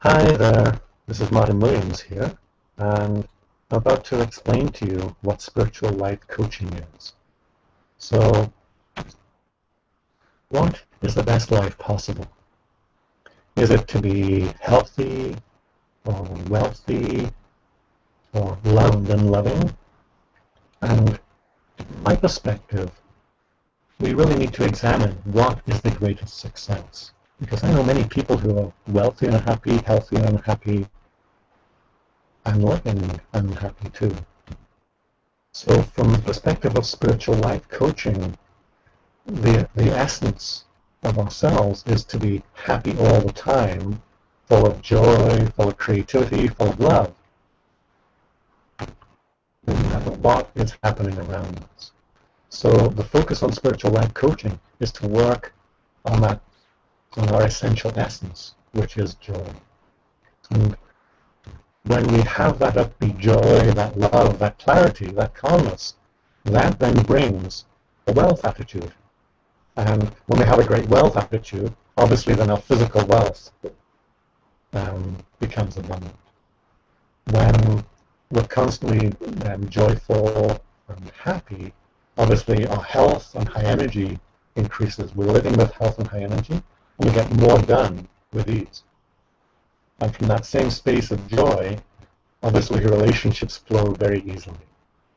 Hi there, this is Martyn Williams here, and I'm about to explain to you what spiritual life coaching is. So, what is the best life possible? Is it to be healthy, or wealthy, or loved and loving? And from my perspective, we really need to examine what is the greatest success. Because I know many people who are wealthy and happy, healthy and happy, and living unhappy too. So from the perspective of spiritual life coaching, the essence of ourselves is to be happy all the time, full of joy, full of creativity, full of love, no matter what is happening around us. So the focus on spiritual life coaching is to work on that, on our essential essence, which is joy. And when we have that upbeat joy, that love, that clarity, that calmness, that then brings a wealth attitude. And when we have a great wealth attitude, obviously then our physical wealth becomes abundant. When we're constantly joyful and happy, obviously our health and high energy increases. We're living with health and high energy, and we get more done with ease. And from that same space of joy, obviously relationships flow very easily.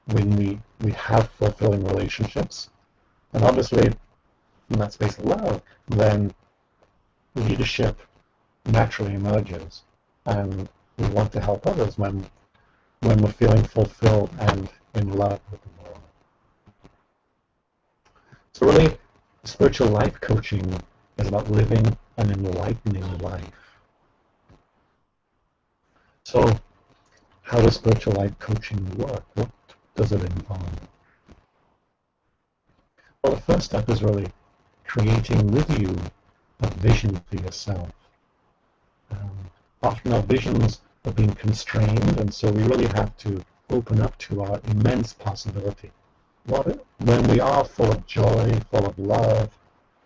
When we have fulfilling relationships, and obviously from that space of love, then leadership naturally emerges, and we want to help others when we're feeling fulfilled and in love with the world. So really, spiritual life coaching is about living an enlightening life. So how does spiritual life coaching work? What does it involve? Well, the first step is really creating with you a vision for yourself. Often our visions are being constrained, and so we really have to open up to our immense possibility. When we are full of joy, full of love,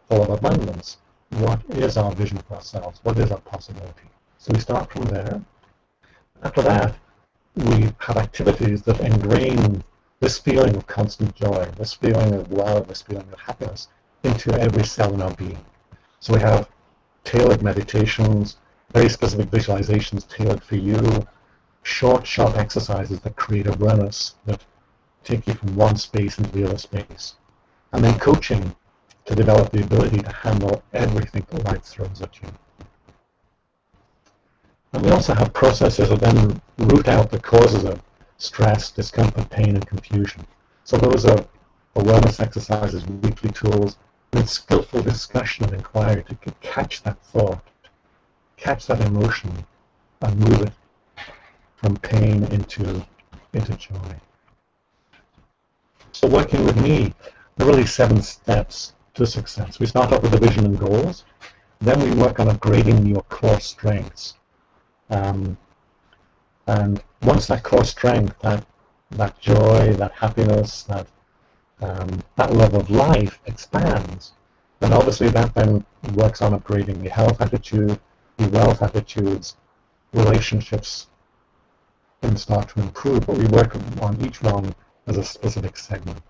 full of abundance, what is our vision for ourselves? What is our possibility? So we start from there. After that, we have activities that ingrain this feeling of constant joy, this feeling of love, this feeling of happiness into every cell in our being. So we have tailored meditations, very specific visualizations tailored for you, short, sharp exercises that create awareness, that take you from one space into the other space. And then coaching to develop the ability to handle everything that life throws at you. And we also have processes that then root out the causes of stress, discomfort, pain, and confusion. So those are awareness exercises, weekly tools, with skillful discussion and inquiry to catch that thought, catch that emotion, and move it from pain into joy. So working with me, there are really 7 steps to success. We start off with a vision and goals. Then we work on upgrading your core strengths. And once that core strength, that joy, that happiness, that love of life expands, then obviously that then works on upgrading your health attitude, your wealth attitudes, relationships can start to improve, but we work on each one as a specific segment.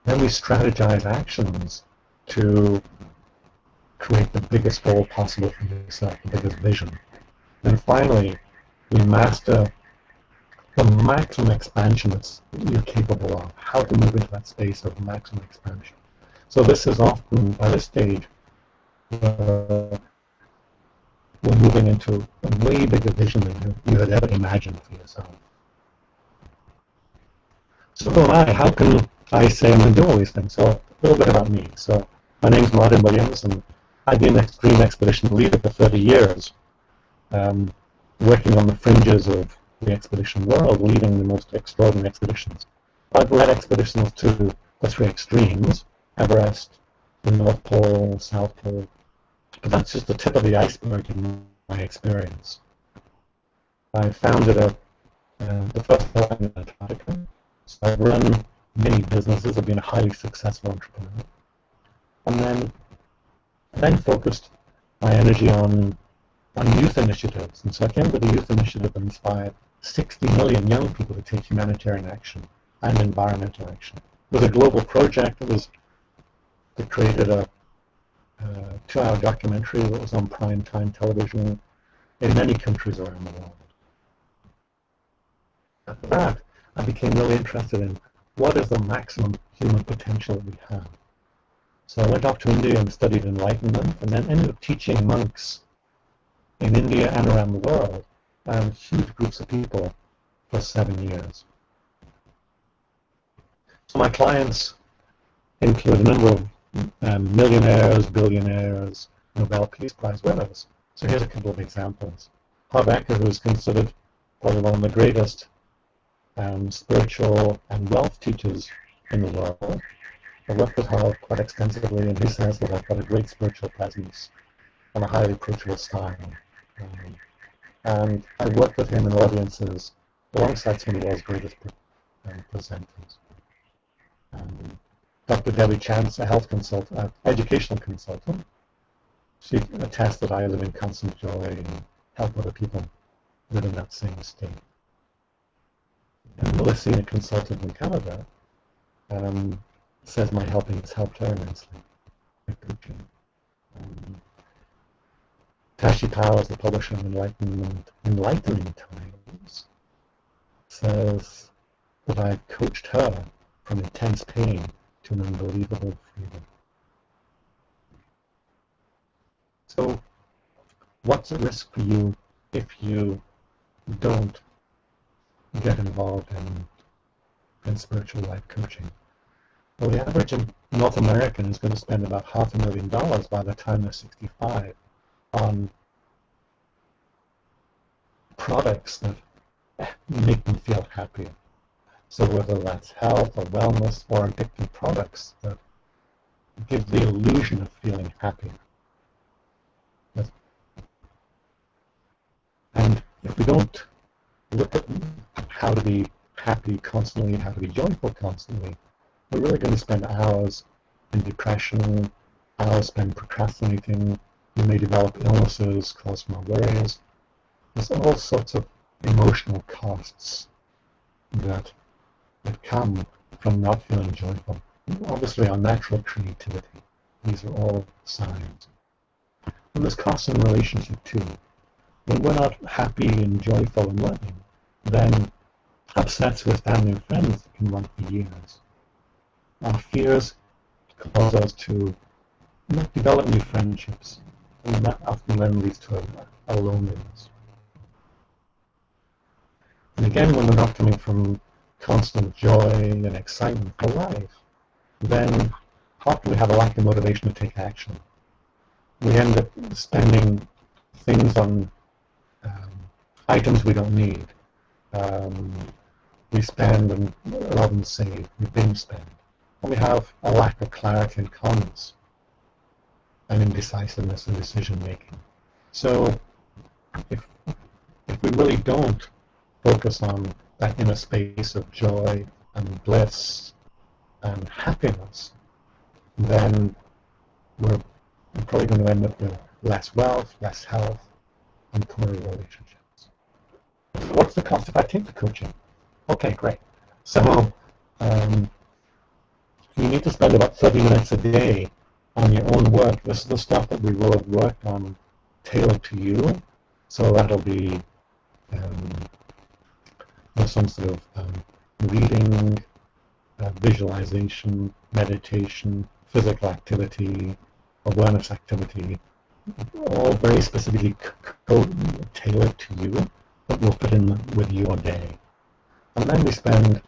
Then we strategize actions to create the biggest goal possible for yourself, the biggest vision. And finally, we master the maximum expansion that you're capable of, how to move into that space of maximum expansion. So this is often, by this stage, we're moving into a way bigger vision than you had ever imagined for yourself. So who am I? How can I say I'm going to do all these things? So a little bit about me. So my name's Martyn Williams, and I've been an extreme expedition leader for 30 years. Working on the fringes of the expedition world, leading the most extraordinary expeditions. I've led expeditions to the 3 extremes, Everest, the North Pole, South Pole, but that's just the tip of the iceberg in my experience. I founded the first airline in Antarctica, so I've run many businesses, I've been a highly successful entrepreneur, and then focused my energy on on youth initiatives. And so I came with a youth initiative that inspired 60 million young people to take humanitarian action and environmental action. It was a global project that created a 2-hour documentary that was on prime time television in many countries around the world. After that, I became really interested in what is the maximum human potential that we have. So I went off to India and studied enlightenment, and then ended up teaching monks in India and around the world, and huge groups of people for 7 years. So my clients include a number of millionaires, billionaires, Nobel Peace Prize winners. So here's a couple of examples. Harbecker, who is considered probably one of the greatest spiritual and wealth teachers in the world. I worked with her quite extensively, and he says that I've got a great spiritual presence and a highly approachable style. And I worked with him in audiences alongside some of the world's greatest presenters. Dr. Debbie Chance, a health consultant, educational consultant, she attests that I live in constant joy and help other people live in that same state. And Melissa, a consultant in Canada, says my helping has helped her immensely. Tashi Powers, the publisher of Enlightening Times, says that I coached her from intense pain to an unbelievable freedom. So, what's at risk for you if you don't get involved in spiritual life coaching? Well, the average North American is going to spend about $500,000 by the time they're 65 on products that make them feel happier. So whether that's health or wellness or addictive products that give the illusion of feeling happy. And if we don't look at how to be happy constantly, how to be joyful constantly, we're really going to spend hours in depression, hours spent procrastinating. We may develop illnesses caused from our worries. There's all sorts of emotional costs that come from not feeling joyful. Obviously, our natural creativity. These are all signs. And there's costs in relationship too. When we're not happy and joyful and loving, then upsets with family and friends can run for years. Our fears cause us to not develop new friendships, and that often then leads to a loneliness. And again, when we're not coming from constant joy and excitement for life, then often we have a lack of motivation to take action. We end up spending things on items we don't need. We spend and rather than save, we binge spend. And we have a lack of clarity and calmness and indecisiveness in decision making. So if we really don't focus on that inner space of joy and bliss and happiness, then we're probably going to end up with less wealth, less health, and poorer relationships. What's the cost if I take the coaching? Okay, great. So you need to spend about 30 minutes a day on your own work. This is the stuff that we will have worked on tailored to you. So that'll be some sort of reading, visualization, meditation, physical activity, awareness activity, all very specifically tailored to you, that will fit in with your day. And then we spend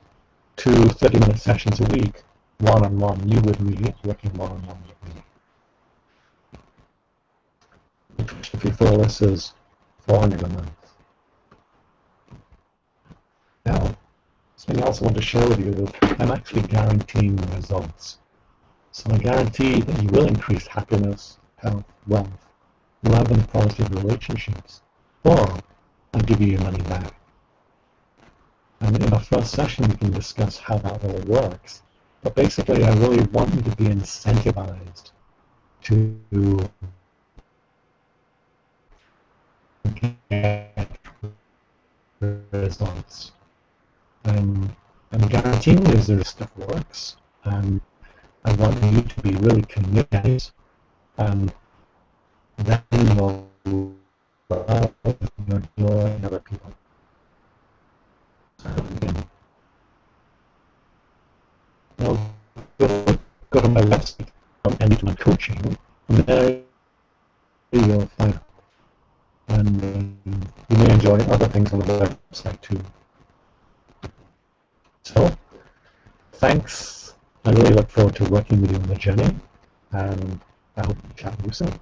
2 30-minute sessions a week, one-on-one, you with me, working one-on-one with me. The tuition fee for this is $400 a month. Now, something else I want to share with you is I'm actually guaranteeing the results. So I guarantee that you will increase happiness, health, wealth, love and quality of relationships, or I'll give you your money back. And in our first session we can discuss how that all works. But basically I really want you to be incentivized to get results. I'm guaranteeing you this stuff works. I want you to be really committed, and then you'll love your joy in other people. Go to my website, Anytime Coaching, and there you'll find out. And you may enjoy other things on the website too. So, thanks. I really look forward to working with you on the journey, and I hope to chat with you soon.